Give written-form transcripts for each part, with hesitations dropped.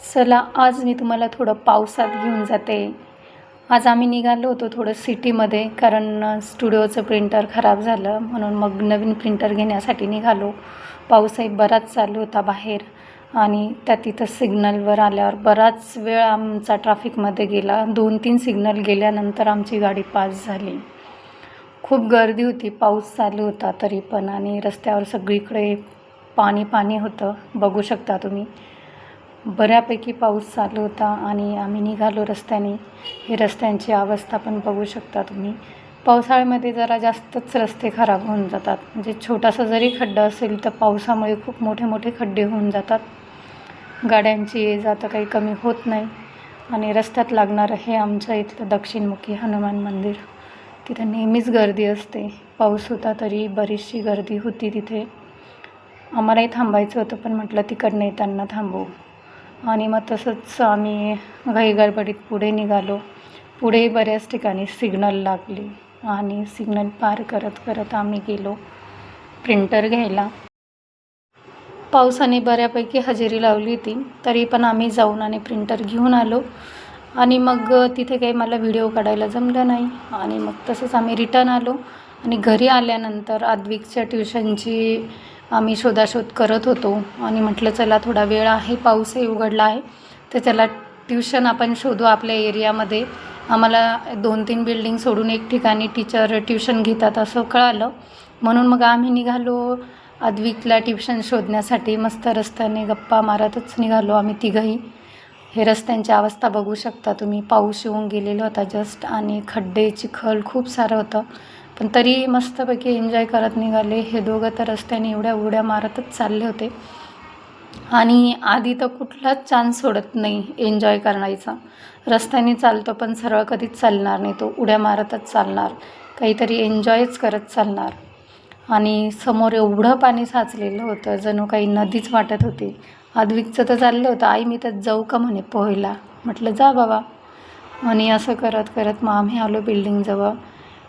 चला आज मी तुम्हाला थोडं पावसात घेऊन जाते। आज आम्ही निघालो होतो थोडं सिटीमध्ये, कारण स्टुडिओचं प्रिंटर खराब झालं म्हणून मग नवीन प्रिंटर घेण्यासाठी निघालो। पाऊसही बराच चालू होता बाहेर आणि तिथं सिग्नलवर आल्यावर बराच वेळ आमचा ट्रॅफिकमध्ये गेला। 2-3 सिग्नल गेल्यानंतर आमची गाडी पास झाली। खूप गर्दी होती, पाऊस चालू होता तरी पण, आणि रस्त्यावर सगळीकडे पाणी होतं, बघू शकता तुम्ही। बऱ्यापैकी पाऊस चालू होता आणि आम्ही निघालो रस्त्याने। हे रस्त्यांची अवस्था पण बघू शकता तुम्ही। पावसाळ्यामध्ये जरा जास्तच रस्ते खराब होऊन जातात, म्हणजे छोटासा जरी खड्डा असेल तर पावसामुळे खूप मोठे खड्डे होऊन जातात। गाड्यांची ये जा तर काही कमी होत नाही। आणि रस्त्यात लागणारं हे आमच्या इथलं दक्षिणमुखी हनुमान मंदिर, तिथे नेहमीच गर्दी असते। पाऊस होता तरी बरीचशी गर्दी होती तिथे। आम्हालाही थांबायचं होतं पण म्हटलं तिकडनं येताना थांबू, आणि मग तसंच आम्ही घाईगडबडीत पुढे निघालो। पुढे बऱ्याच ठिकाणी सिग्नल लागली आणि सिग्नल पार करत आम्ही गेलो प्रिंटर घ्यायला। पावसाने बऱ्यापैकी हजेरी लावली होती तरी पण आम्ही जाऊन आणि प्रिंटर घेऊन आलो। आणि मग तिथे काही मला व्हिडिओ काढायला जमलं नाही, आणि मग तसंच आम्ही रिटर्न आलो। आणि घरी आल्यानंतर आद्विकच्या ट्युशनची आम्ही शोधाशोध करत होतो, आणि म्हटलं चला थोडा वेळ आहे, पाऊसही उघडला आहे तर चला ट्युशन आपण शोधू आपल्या एरियामध्ये। आम्हाला 2-3 बिल्डिंग सोडून एक ठिकाणी टीचर ट्युशन घेतात असं कळालं, म्हणून मग आम्ही निघालो आद्विकला ट्युशन शोधण्यासाठी। मस्त रस्त्याने गप्पा मारतच निघालो आम्ही तिघंही। हे रस्त्यांची अवस्था बघू शकता तुम्ही। पाऊस येऊन गेलेला होता जस्ट, आणि खड्डे चिखल खूप सारं होतं, पण तरी मस्तपैकी एन्जॉय करत निघाले। हे दोघं तर रस्त्याने एवढ्या उड्या मारतच चालले होते, आणि आधी तर कुठलाच चान्स सोडत नाही एन्जॉय करायचा। रस्त्याने चालतो पण सरळ कधीच चालणार नाही, तो उड्या मारतच चालणार, काहीतरी एन्जॉयच करत चालणार। आणि समोर एवढं पाणी साचलेलं होतं, जणू काही नदीच वाटत होती। आद्विकचं तर चाललं होतं, आई मी त्यात जाऊ का म्हणे पोहायला। म्हटलं जा बाबा। आणि असं करत मग आम्ही आलो बिल्डिंगजवळ,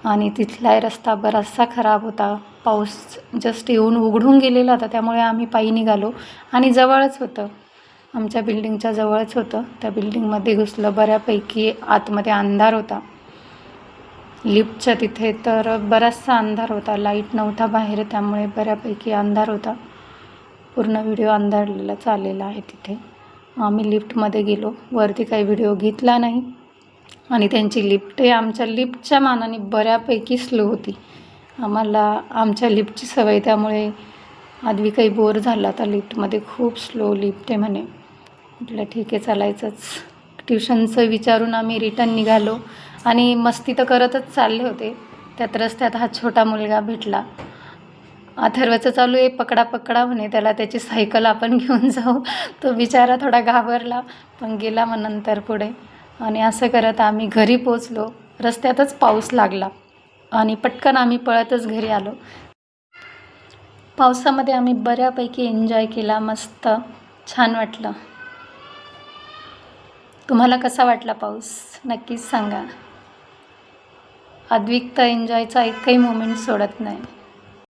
आणि तिथला रस्ता बराचसा खराब होता। पाऊस जस्ट येऊन उघडून गेलेला होता, त्यामुळे आम्ही पायी निघालो, आणि जवळच होतं, आमच्या बिल्डिंगच्या जवळच होतं। त्या बिल्डिंगमध्ये घुसलं, बऱ्यापैकी आतमध्ये अंधार होता। लिफ्टच्या तिथे तर बराचसा अंधार होता, लाईट नव्हता बाहेर, त्यामुळे बऱ्यापैकी अंधार होता। पूर्ण व्हिडिओ अंधारलेला चाललेला आहे तिथे। आम्ही लिफ्टमध्ये गेलो, वरती काही व्हिडिओ घेतला नाही, आणि त्यांची लिफ्ट आमच्या लिफ्टच्या मानाने बऱ्यापैकी स्लो होती। आम्हाला आमच्या लिफ्टची सवय, त्यामुळे आद्विक काही बोर झाला तर लिफ्टमध्ये खूप स्लो लिफ्ट आहे म्हणे। म्हटलं ठीक आहे चालायचंच। ट्युशनचं विचारून आम्ही रिटर्न निघालो, आणि मस्ती तर करतच चालले होते। त्यात रस्त्यात हा छोटा मुलगा भेटला। अथर्वचं चालू आहे पकडा म्हणे, त्याला त्याची सायकल आपण घेऊन जाऊ। तो बिचारा थोडा घाबरला पण गेला मग नंतर पुढे। आणि असं करत आम्ही घरी पोचलो। रस्त्यातच पाऊस लागला आणि पटकन आम्ही पळतच घरी आलो। पावसामध्ये आम्ही बऱ्यापैकी एन्जॉय केला, मस्त छान वाटलं। तुम्हाला कसा वाटला पाऊस नक्कीच सांगा। आद्विक तर एन्जॉयचा एकही मोमेंट सोडत नाही।